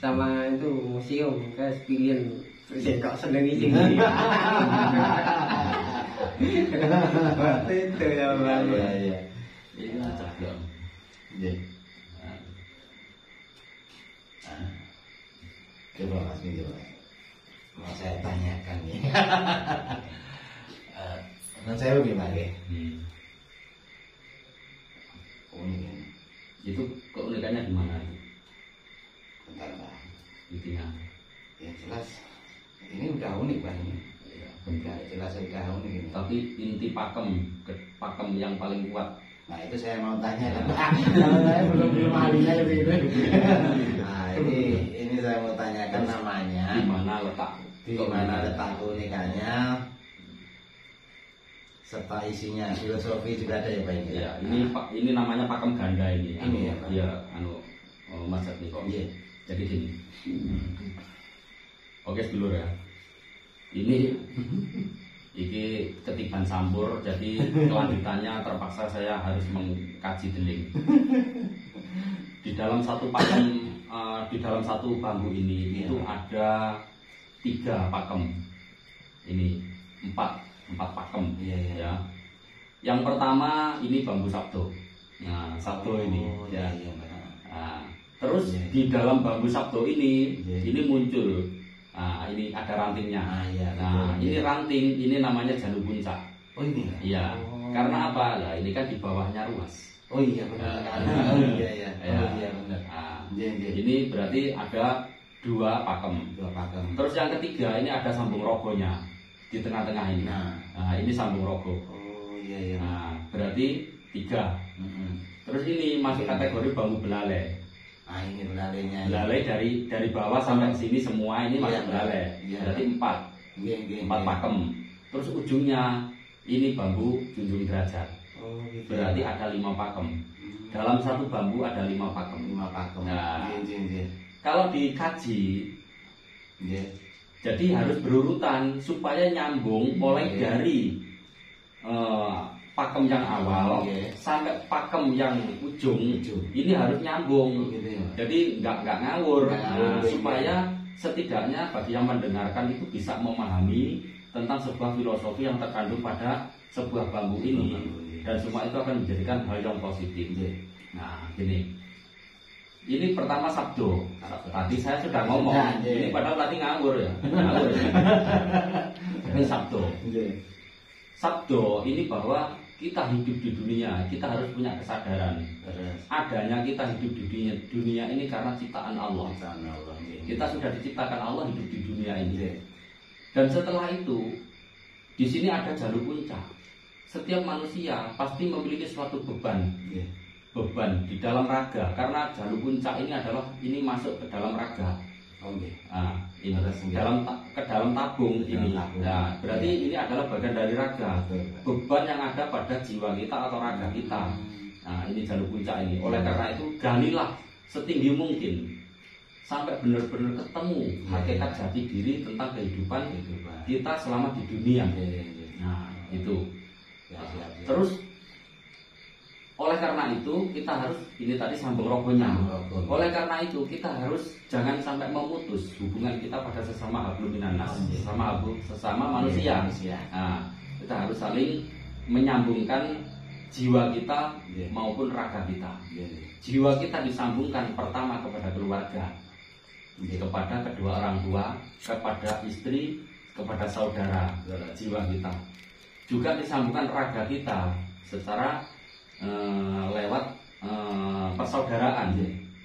sama itu museum ke Spilian. Saya kok seneng isi ini. Waktu itu ya Mbak. Iya. Ini acak dong. Iya. Coba Mas Min, coba. Mau saya tanyakan nih. Menurut saya gimana ya? Unik ini. Itu keunikannya di mana? Bentar Pak. Intinya. Yang jelas ini udah unik Pak ini. Udah jelas udah unik ini. Tapi inti pakem yang paling kuat. Nah itu saya mau tanya Pak. Kalau saya belum ahlinya itu. Nah ini saya mau tanyakan namanya. Di mana letak keunikannya? Serta isinya filosofi juga ada ya Pak ini. Ya, ini namanya pakem ganda ini. Ini ya Pak. Iya, Mas Niko. Iya. Jadi gini. Oke, sedulur ya. Ini ketiban campur, jadi kelanjutannya terpaksa saya harus mengkaji deling. Di dalam satu pakem, di dalam satu bambu ini itu ada 3 pakem. Ini 4 pakem. Ya. Yang pertama ini bambu sabdo. Nah, sabdo ini. Ya. Nah, terus di dalam bambu sabdo ini muncul. Nah, ini ada rantingnya. Nah, ini ranting, ini namanya janu puncak. Oh ini. Iya. Karena apa? Lah, ini kan di bawahnya ruas. Oh iya benar. Oh iya. Oh iya benar. Nah, ini berarti ada 2 pakem. Terus yang ketiga ini ada sambung rogonya di tengah-tengah ini. Nah, ini sambung rogo. Oh iya. Nah, berarti 3. Terus ini masuk kategori bambu belalai. Ah ini belalainya. Belalai dari bawah sampai sini semua ini masuk belalai. Berarti 4 pakem. Terus ujungnya ini bambu junjung derajat. Oh gitu. Berarti ada 5 pakem. dalam satu bambu ada 5 pakem. 5 pakem. Nah, Nggih. kalau dikaji, Nggih. jadi harus berurutan supaya nyambung mulai dari pakem yang awal sampai pakem yang ujung. Ini harus nyambung. Jadi nggak ngawur. Nah, supaya setidaknya bagi yang mendengarkan itu bisa memahami tentang sebuah filosofi yang terkandung pada sebuah bambu ini, dan semua itu akan menjadikan hal yang positif. Nah, gini. Ini pertama sabdo. Tadi saya sudah ngomong. Ini padahal tadi ngawur ya. Ngawur ya. Ini sabdo. Sabdo ini bahwa kita hidup di dunia, kita harus punya kesadaran. Adanya kita hidup di dunia ini karena ciptaan Allah. Kita sudah diciptakan Allah hidup di dunia ini. Dan setelah itu, di sini ada jalur puncak. Setiap manusia pasti memiliki suatu beban. Beban di dalam raga, karena jalur puncak ini adalah masuk ke dalam raga. Nah, ini ke dalam tabung ini. Nah, berarti ini adalah bagian dari raga. Beban yang ada pada jiwa kita atau raga kita. Nah, ini jalur puncak ini. Oleh karena itu, galilah setinggi mungkin sampai benar-benar ketemu hakikat jati diri tentang kehidupan kita selama di dunia. Nah, itu. Terus oleh karena itu kita harus, ini tadi sambung rogonya. Oleh karena itu kita harus jangan sampai memutus hubungan kita pada sesama hablum minan nas, sesama manusia. Nah, kita harus saling menyambungkan jiwa kita maupun raga kita. Jiwa kita disambungkan pertama kepada keluarga, kepada kedua orang tua, kepada istri, kepada saudara, jiwa kita. Juga disambungkan raga kita secara lewat persaudaraan,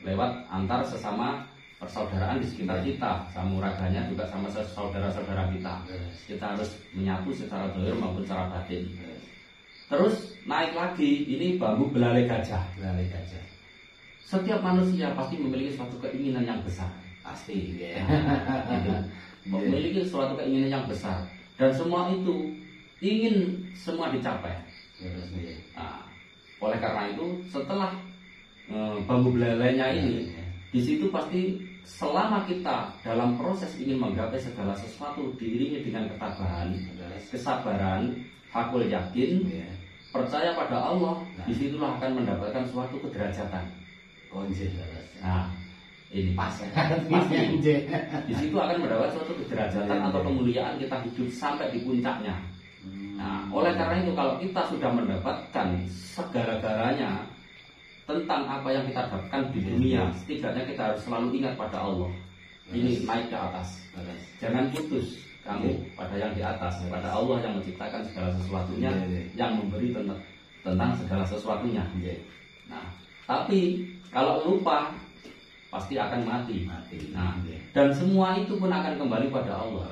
lewat antar sesama persaudaraan di sekitar kita, sama raganya juga sama saudara-saudara kita. Kita harus menyatu secara zahir maupun secara batin. Terus naik lagi, ini bambu belalai gajah. Setiap manusia pasti memiliki suatu keinginan yang besar. Pasti, memiliki suatu keinginan yang besar, dan semua itu ingin semua dicapai. Nah, oleh karena itu, setelah bambu belalainya ini, di situ pasti selama kita dalam proses ingin menggapai segala sesuatu diiringi dengan ketabahan, kesabaran, hakul yakin, percaya pada Allah, disitulah akan mendapatkan suatu kederajatan. Nah, ini pasti. Di situ akan mendapat suatu kederajatan atau kemuliaan, kita hidup sampai di puncaknya. Nah, oleh karena itu kalau kita sudah mendapatkan segala-galanya tentang apa yang kita dapatkan di dunia, setidaknya kita harus selalu ingat pada Allah. Ini naik ke atas. Jangan putus kamu pada yang di atas, pada Allah yang menciptakan segala sesuatunya, yang memberi tentang segala sesuatunya. Nah, tapi kalau lupa pasti akan mati. Nah, dan semua itu pun akan kembali pada Allah.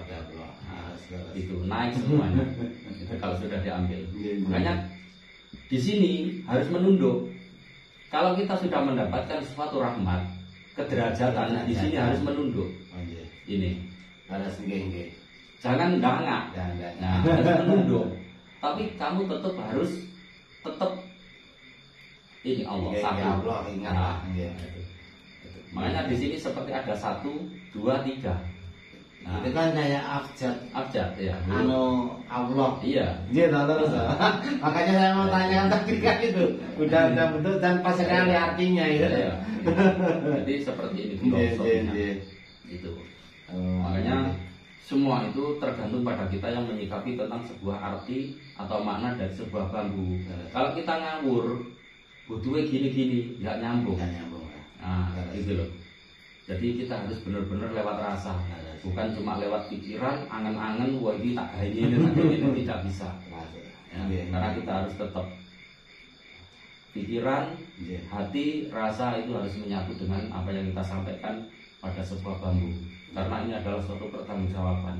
Itu naik semuanya. Itu kalau sudah diambil. Makanya di sini harus menunduk. Kalau kita sudah mendapatkan suatu rahmat, kederajatan, di sini harus menunduk. Ini. Jangan dangak. Nah, harus menunduk. Tapi kamu harus tetap ini Allah satu. Makanya di sini seperti ada 1, 2, 3. Nah, itu kan kayak abjad ya. Allah. Iya. Gitu terus. Makanya saya mau tanya tadi kan itu. Udah betul dan pas sekali artinya itu. Iya. Jadi seperti ini filosofinya. Itu. Makanya semua itu tergantung pada kita yang menyikapi tentang sebuah arti atau makna dari sebuah bambu. Kalau kita ngawur, butuhnya gini-gini, nggak nyambung. Nah, gitu loh. Jadi kita harus benar-benar lewat rasa, bukan cuma lewat pikiran, angan-angan, wah ini tak ini tidak bisa. Ya, karena kita harus tetap pikiran, hati, rasa itu harus menyatu dengan apa yang kita sampaikan pada sebuah bambu. Karena ini adalah suatu pertanggungjawaban.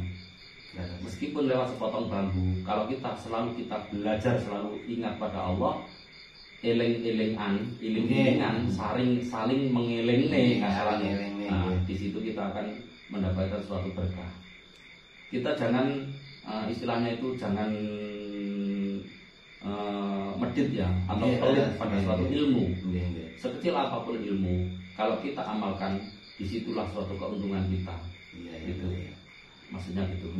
Meskipun lewat sepotong bambu, kalau kita belajar selalu ingat pada Allah, iling-ilingan, saling mengiling di situ kita akan mendapatkan suatu berkah. Kita jangan istilahnya itu jangan medit ya atau pelit pada suatu ilmu. Sekecil apapun ilmu, kalau kita amalkan, disitulah suatu keuntungan kita. Gitu. Maksudnya gitu.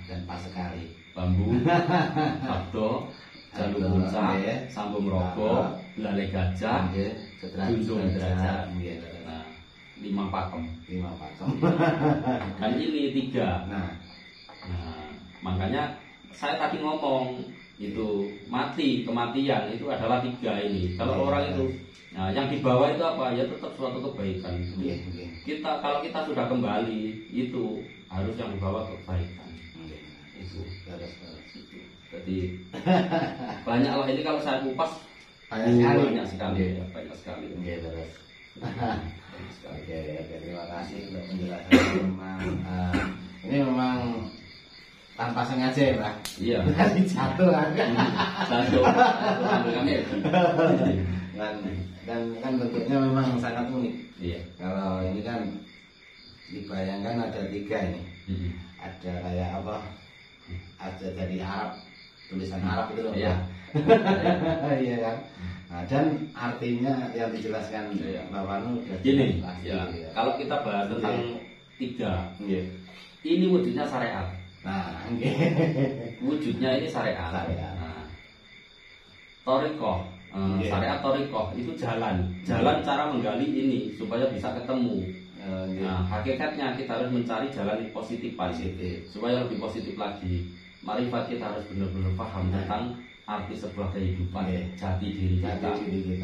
Dan pas sekali. Bambu, sabdo, jalu puncak, sambung rokok, belalai gajah, junjung derajat. Nah, 5 pakem. Dan ini 3. Nah, makanya saya tadi ngomong itu kematian itu adalah 3 ini. Kalau orang itu, nah, yang di bawah itu apa? Ya tetap suatu kebaikan. Kita kalau kita sudah kembali itu harus yang di bawah kebaikan. Itu. Jadi banyaklah ini kalau saya kupas banyak sekali. Terus. Oke, terima kasih untuk penjelasan. Ini memang tanpa sengaja ya, Pak. Iya. Jatuh kan. Dan kan bentuknya memang sangat unik. Iya. Kalau ini kan dibayangkan ada 3 ini. Ada kayak apa? Ada dari Arab, tulisan Arab itu loh. Iya. Iya kan. Nah, dan artinya yang dijelaskan Bapak Nur gini, ya. Kalau kita bahas tentang 3, ini wujudnya syariat. Nah, wujudnya ini syariat. Nah, torikoh, syariat torikoh itu jalan cara menggali ini supaya bisa ketemu. Nah, hakikatnya kita harus mencari jalan yang positif supaya lebih positif lagi. Marifat kita harus benar-benar paham tentang arti sebuah kehidupan, jati diri kita.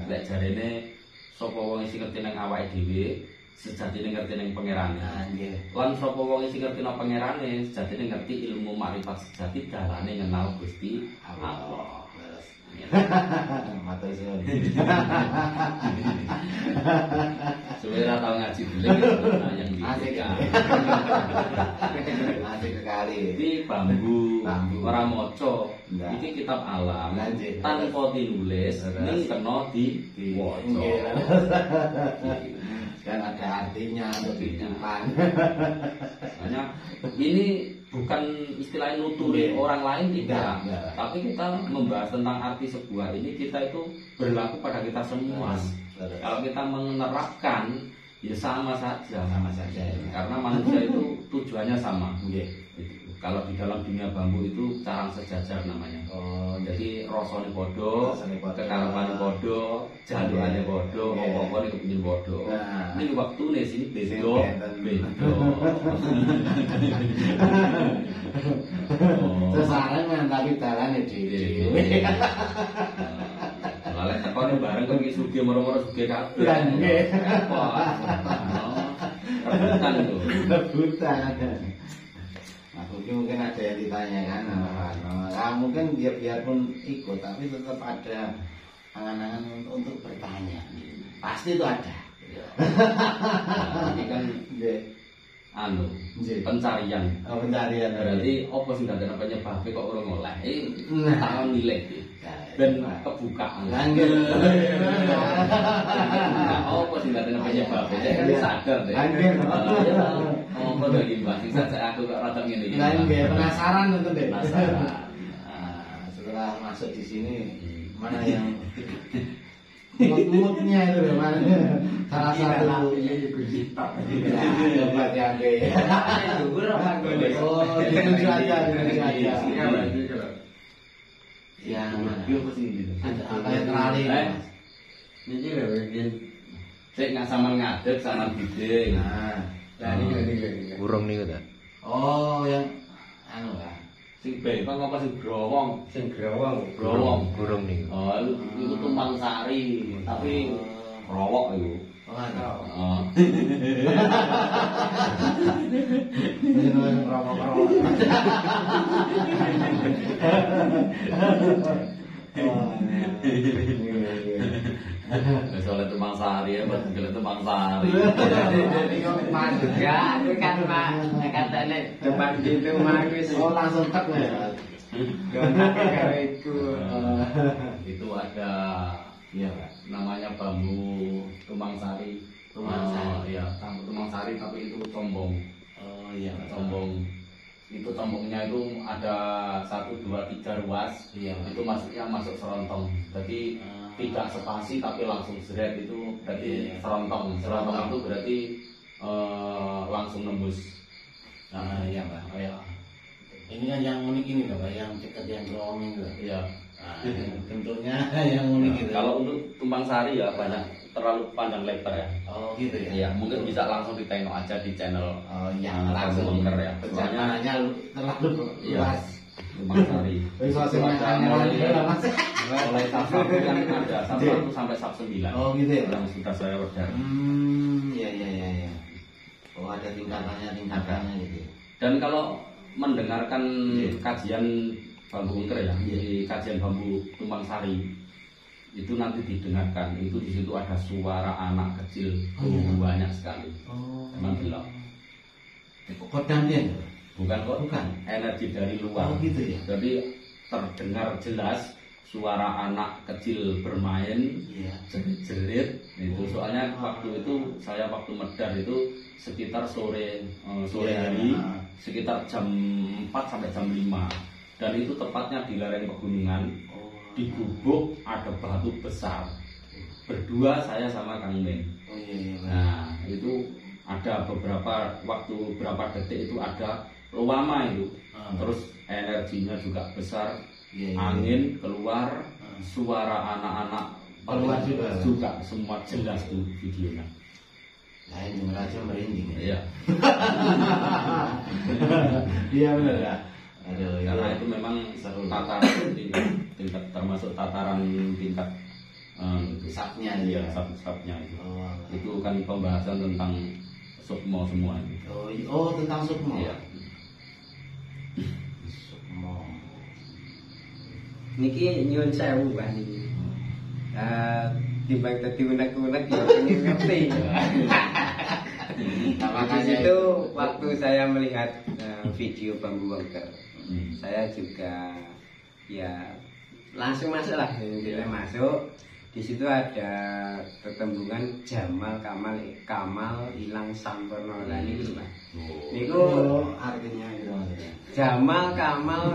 Lek jarene sapa wong sing ngerti nang awake dhewe, sejatine ngerti nang pangerane. Lan sapa wong sing ngerti nang pangerane, sejatine ngerti ilmu marifat sejati dalane ngenal Gusti Allah. Matur suwun. Suwera tau ngaji dulu yang asik sekali. Ini bambu. Ora maca. Iki kitab alam. Tanpa dinulis ning kena diwaca. Dan ada artinya untuk kehidupan. Makanya ini bukan istilahnya nuturi orang lain tidak, tapi kita membahas tentang arti sebuah ini, kita itu berlaku pada kita semua. Kalau kita menerapkan ya sama saja. Karena manusia itu tujuannya sama. Kalau di dalam dunia bambu itu carang sejajar namanya. Jadi rasane padha, kekarepane padha, jalukane padha, apa-apa niku kepengin padha. Ning waktune sini beda. Sesaran nganti dalane dhewe. Lha tekone bareng kok iki sugih moro-moro sugih kabeh. Nggih. Rebutan itu. Mungkin ada yang ditanyakan, mungkin biarpun ikut, tapi tetap ada angan-angan untuk bertanya. Pasti itu ada. Ini kan pencarian. Pencarian. Berarti apa sing dadekno penyebab kok ora ngoleh? Tak nilai. Ben kebukaan. Apa sing dadekno penyebab? Kan sadar deh. Apa lagi Mbak? Saya aku kok rada ngene iki. Penasaran tentu deh. Penasaran. Setelah masuk di sini mana yang moodnya itu mana? Salah satu tempat yang oh itu aja. Yang mana? Ada apa yang terlalu? Ini lho iki. Sik nggak sama ngadeg sama biding. Nah, ini burung niku ta. Oh, yang anu lah. Sing bengkong apa sing growong? sing growong. Burung niku. Oh, itu tumpang sari, tapi rowok itu. Oh, anu. Oh. Ini rowok-rowok. Soalnya tumpang sari ya, betul tumpang sari. Mas juga, aku kan Pak, katanya depan pintu magis. Oh, langsung tek ya. Itu ada ya namanya bambu tumpang sari. Ya, bambu tumpang sari tapi itu sombong. Oh iya, sombong. itu temboknya itu ada 1, 2, 3 ruas. Iya. Itu masuknya masuk serontong. Jadi tidak spasi tapi langsung seret, itu berarti serontong. Serontong itu berarti langsung nembus. Iya Pak. Ya. Ini kan yang unik ini Pak, yang dekat yang Growong itu. Iya. Bentuknya yang unik gitu. Kalau untuk tumpang sari ya banyak terlalu panjang lebar ya. Oh gitu ya. Iya, mungkin bisa langsung ditengok aja di channel langsung Bangker ya. Bencananya terlalu luas. Tumpang sari. Itu ada mulai Sabtu yang ada Sabtu 1 sampai Sabtu 9. Oh gitu ya. Yang sudah saya order. Iya. Oh ada tingkatannya gitu. Dan kalau mendengarkan kajian bambu angker ya, di kajian bambu tumpang sari itu nanti didengarkan, itu di situ ada suara anak kecil banyak sekali. Memang gelap. Kodamnya Bukan kok, bukan energi dari luar. Oh gitu ya. Jadi terdengar jelas suara anak kecil bermain, jerit-jerit. Itu soalnya waktu itu saya waktu medar itu sekitar sore hari, sekitar jam 4 sampai jam 5. Dan itu tepatnya di lereng pegunungan. Di gubuk ada batu besar. Berdua saya sama Kang Men. Nah itu ada beberapa waktu, berapa detik itu ada lama itu. Terus energinya juga besar. Angin keluar, suara anak-anak keluar juga semua jelas tuh videonya. Lain denger aja merinding. Iya. Iya benar ya. Aduh, karena itu memang tataran tingkat termasuk tataran tingkat sapnya ya, sap-sapnya itu. Itu kan pembahasan tentang sukmo semua itu. Tentang sukmo. Iya. Sukmo. Niki nyuwun sewu Mbah niki. Timbang dadi unek-unek ya pengen ngerti. Makanya itu waktu saya melihat video bambu angker, saya juga ya langsung masuk lah, masuk. Di situ ada pertembungan Jamal Kamal Ilang Sampurno. Nah niku Mas. Niku artinya gitu maksudnya. Jamal Kamal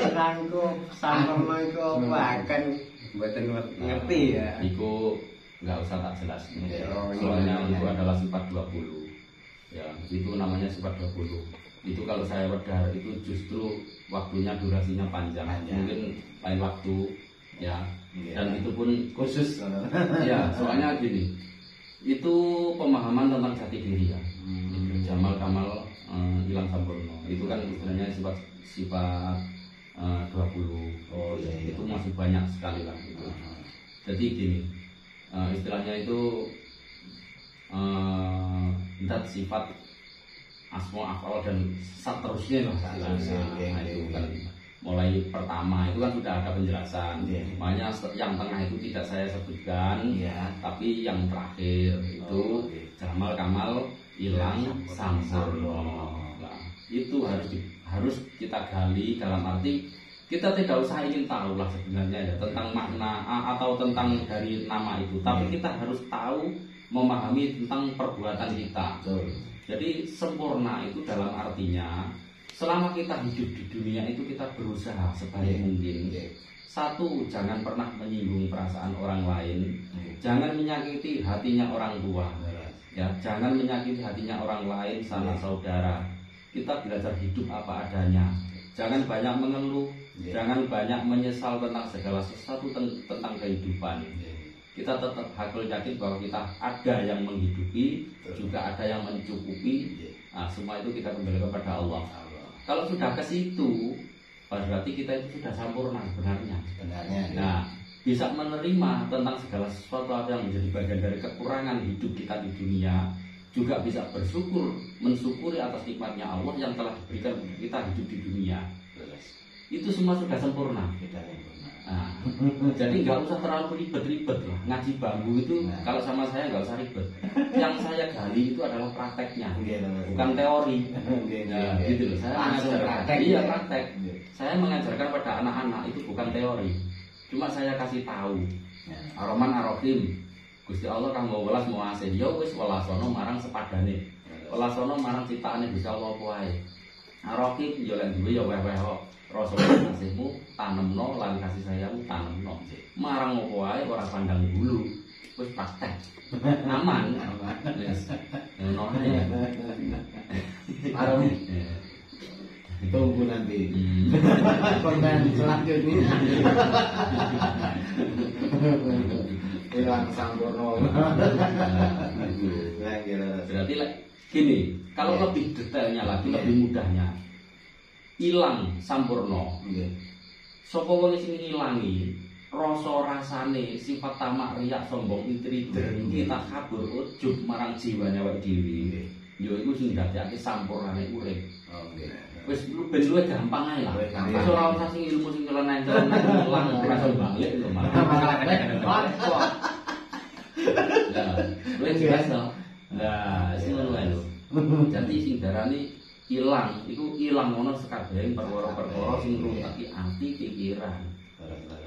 Ilang Sampurno iku bahkan mboten ngerti ya. Iku nggak usah tak jelas. Soalnya itu adalah sifat 20. Ya, itu namanya sifat 20. Itu kalau saya wedar itu justru waktunya durasinya panjang. Mungkin lain waktu ya. Dan itu pun khusus. Ya, soalnya gini. Itu pemahaman tentang jati diri ya. Jamal Kamal Ilang Sampurno. Itu kan istilahnya sifat 20. Itu masih banyak sekali lah itu. Jadi gini, istilahnya itu dat sifat asma afal dan seterusnya lah. Nah, itu kan mulai pertama itu kan sudah ada penjelasan. Makanya yang tengah itu tidak saya sebutkan, tapi yang terakhir itu Jamal Kamal Ilang Sampurno. Nah, itu harus kita gali, dalam arti kita tidak usah ingin tahu lah sebenarnya ya tentang makna atau tentang dari nama itu, tapi kita harus tahu, memahami tentang perbuatan kita. Jadi sempurna itu dalam artinya selama kita hidup di dunia itu kita berusaha sebaik mungkin. Satu, jangan pernah menyinggung perasaan orang lain. Jangan menyakiti hatinya orang tua. Ya, jangan menyakiti hatinya orang lain, sanak saudara. Kita belajar hidup apa adanya. Jangan banyak mengeluh, jangan banyak menyesal tentang segala sesuatu tentang kehidupan. Kita tetap harus yakin bahwa kita ada yang menghidupi, juga ada yang mencukupi. Nah, semua itu kita kembali kepada Allah. Kalau sudah ke situ, berarti kita itu sudah sempurna sebenarnya. Nah, bisa menerima tentang segala sesuatu yang menjadi bagian dari kekurangan hidup kita di dunia. Juga bisa bersyukur, mensyukuri atas nikmatnya Allah yang telah diberikan kepada kita hidup di dunia. Itu semua sudah sempurna. Nah, jadi nggak usah terlalu ribet-ribet lah. Ngaji bambu itu kalau sama saya nggak usah ribet. Yang saya gali itu adalah prakteknya, bukan teori. Nah, gitu loh. Saya mengajarkan. Iya, praktek. Saya mengajarkan pada anak-anak itu bukan teori. Cuma saya kasih tahu. Ar-Rahman Ar-Rahim. Gusti Allah kang welas muasih. Ya wis welasono marang sepadane. Welasono marang ciptaane Gusti Allah wae. Rokib yo lek duwe yo weh-weh kok. Rasa kasihmu tanemno lan kasih sayangmu tanemno. Marang opo wae ora pandang bulu. Wis praktek. Aman. Wis. Ngono ae. Marang. Tunggu nanti konten selanjutnya. Hilang sampurno. Berarti gini, kalau lebih detailnya lagi, lebih mudahnya, hilang sampurno. Sapa wong sing ngilangi rasa rasane sifat tamak riak sombong itri drengki takabur ujub marang jiwane awake dhewe. Yo iku sing ndadekake sampurnane urip. Wis ben luwih gampang ae lah. Wis ora usah sing ilmu sing nyeleneh-nyeleneh ilang ora iso balik lho malah. Lah, wis biasa. Lah, sing ngono ae lho. Jadi sing darani ilang iku ilang ngono sekabehing perkara-perkara sing ngrungkaki ati pikiran.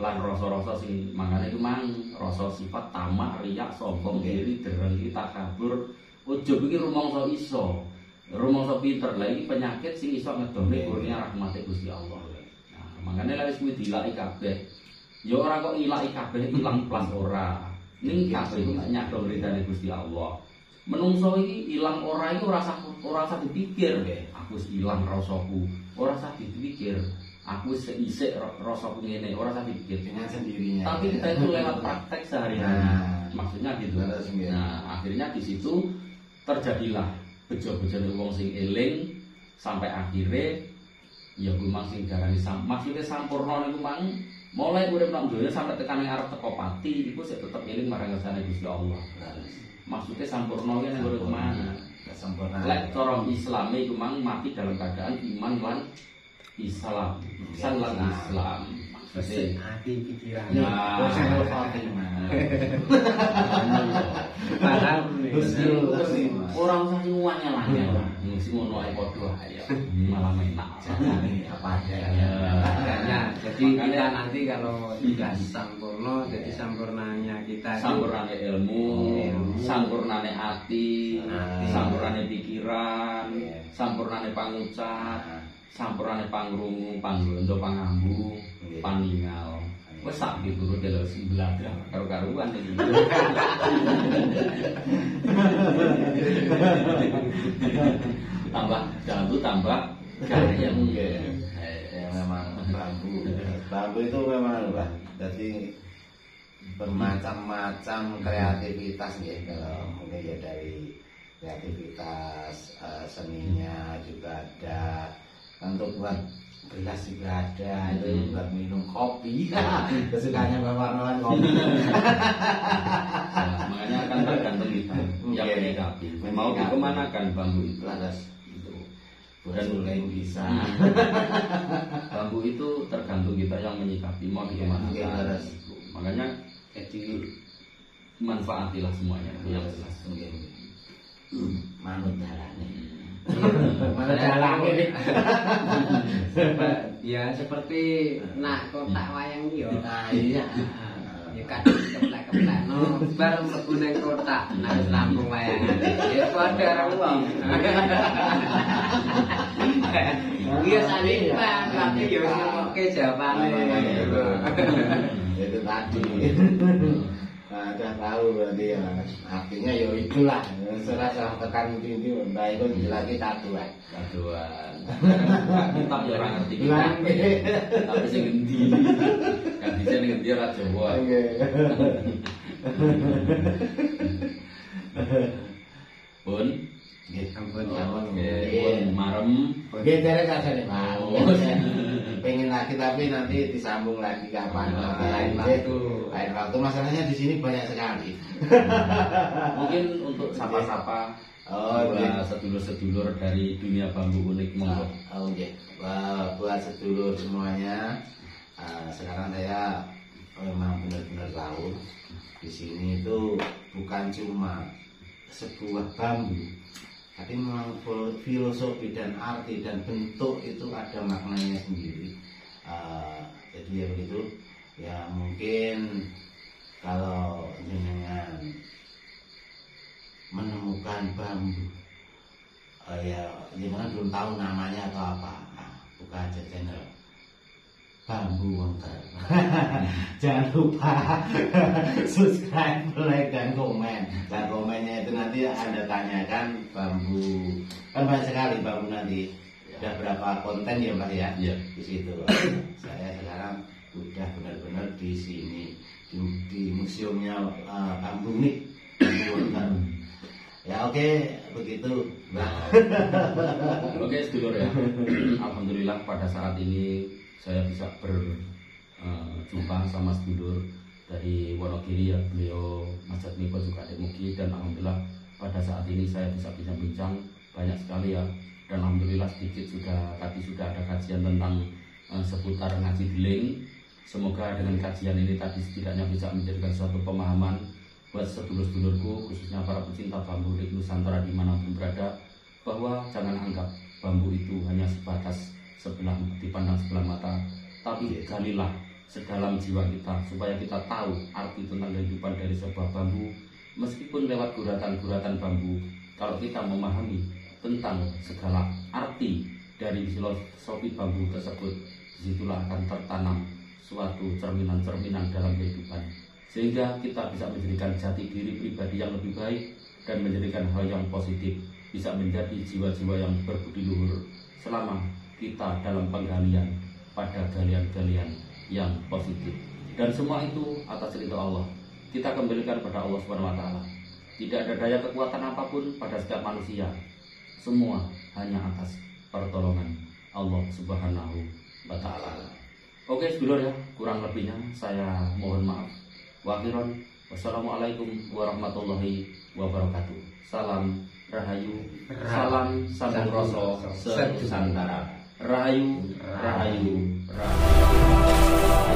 Lan rasa-rasa sing mangane iku mang rasa sifat tamak, riak, sombong, iri, drengki, takabur, ujub iki rumangsa iso. Rumangsa pinter lha iki penyakit sing iso ngedone kurnia rahmate Gusti Allah. Nah, mangane lek wis kuwi dilaki kabeh. Ya ora kok ilaki kabeh ilang plus ora. Ning kabeh iku nyadong ridane Gusti Allah. Menungso iki ilang ora iku ora usah dipikir. Aku wis ilang rasaku. Ora usah dipikir. Aku wis isik rasaku ngene, ora usah dipikir Dengan sendirinya. Tapi kita itu lewat praktek sehari-hari. Maksudnya gitu. Nah, akhirnya di situ terjadilah bejo-bejone wong sing eling sampai akhirnya ya kuwi sing darani maksudnya sampurna niku mang mulai urip nang donya sampai tekan ning arep teko pati iku sik tetep eling marang ngersane Gusti Allah. Maksudnya sampurna ki nang urip mana? Kesempurnaan. Lek cara Islame iku mang mati dalam keadaan iman lan Islam. San lan Islam. Bersih hati pikiran. Nah, Husnul Khotimah. orang usah semuanya lah ya. Sing ngono ae padha ae. Malah enak. Apa aja Makanya, jadi kita nanti kalau sudah sempurna, jadi sempurnanya kita itu Sampurnane ilmu, sampurnane ati, sampurnane pikiran, sampurnane pangucap, sampurnane pangrungu, panggondo, pangambu, paningal. Wes sak diturut lho sebelah karo-karuan iki. Tambah jantu tambah gaya mungkin. Ya memang bambu itu memang Pak. Jadi bermacam-macam kreativitas ya, kalau mungkin ya dari kreativitas seninya juga ada. Untuk buat gelas juga ada, itu buat minum kopi. Kesukaannya Bapak Nolan kopi. Makanya akan tergantung kita yang menyikapi. Mau dikemanakan bambu itu? Dan mulai bisa. Bambu itu tergantung kita yang menyikapi mau dikemanakan. Makanya jadi manfaatilah semuanya yang jelas. Manut jalannya. Mana jalan ini? Ya seperti nak kotak wayang yo. Nah iya. Ya kadang keplek-keplek no, baru mlebu ning kotak, nah wis rampung wayangan. Ya padha karo wong. Iya salipan, tapi yo oke jawabane. Itu tadi. Nah, udah tahu berarti ya. Artinya ya itulah. Serasa tekan inti baik itu lagi taduan. Kita ya ora ngerti kita. Tapi sing endi? Kan bisa ning endi ora Jawa. Pun Nggih, ampun pun marem. Nggih, derek kasane, Pak. Pengen lagi tapi nanti disambung lagi kapan? Lain waktu. Lain waktu. Masalahnya di sini banyak sekali. Mungkin untuk sapa-sapa sedulur-sedulur dari dunia bambu unik monggo. Oke. Buat sedulur semuanya, sekarang saya memang benar-benar tahu di sini itu bukan cuma sebuah bambu, tapi memang filosofi dan arti dan bentuk itu ada maknanya sendiri. Jadi ya begitu. Ya mungkin kalau jenengan menemukan bambu ya gimana belum tahu namanya atau apa, nah, buka aja channel Bambu Wengker. Jangan lupa subscribe, like, dan komen. Dan komennya itu nanti Anda tanyakan bambu, kan banyak sekali bambu nanti. Udah berapa konten ya Pak ya? Iya. Di situ. Saya sekarang udah benar-benar di sini di museumnya Bambu Nik, Bambu Wengker. Ya oke, begitu. Oke sedulur ya. Alhamdulillah pada saat ini saya bisa berjumpa sama sedulur dari Wonogiri ya, beliau Mas Jatmiko juga Dek Mugi, dan alhamdulillah pada saat ini saya bisa bincang-bincang banyak sekali ya, dan alhamdulillah sedikit tadi sudah ada kajian tentang seputar ngaji deling. Semoga dengan kajian ini tadi setidaknya bisa menjadikan suatu pemahaman buat sedulur-sedulurku, khususnya para pecinta bambu di Nusantara dimanapun berada, bahwa jangan anggap bambu itu hanya sebatas dipandang sebelah mata, tapi galilah sedalam jiwa kita supaya kita tahu arti tentang kehidupan dari sebuah bambu. Meskipun lewat guratan-guratan bambu, kalau kita memahami tentang segala arti dari filosofi bambu tersebut, disitulah akan tertanam suatu cerminan-cerminan dalam kehidupan, sehingga kita bisa menjadikan jati diri pribadi yang lebih baik dan menjadikan hal yang positif, bisa menjadi jiwa-jiwa yang berbudi luhur selama kita dalam penggalian pada galian-galian yang positif. Dan semua itu atas ridho Allah. Kita kembalikan pada Allah SWT. Tidak ada daya kekuatan apapun pada setiap manusia. Semua hanya atas pertolongan Allah Subhanahu wa Ta'ala. Oke sedulur ya, kurang lebihnya saya mohon maaf. Wakhiron, wassalamualaikum warahmatullahi wabarakatuh. Salam Rahayu, salam Sambung Rasa Senusantara. Rahayu, Rahayu, Rahayu.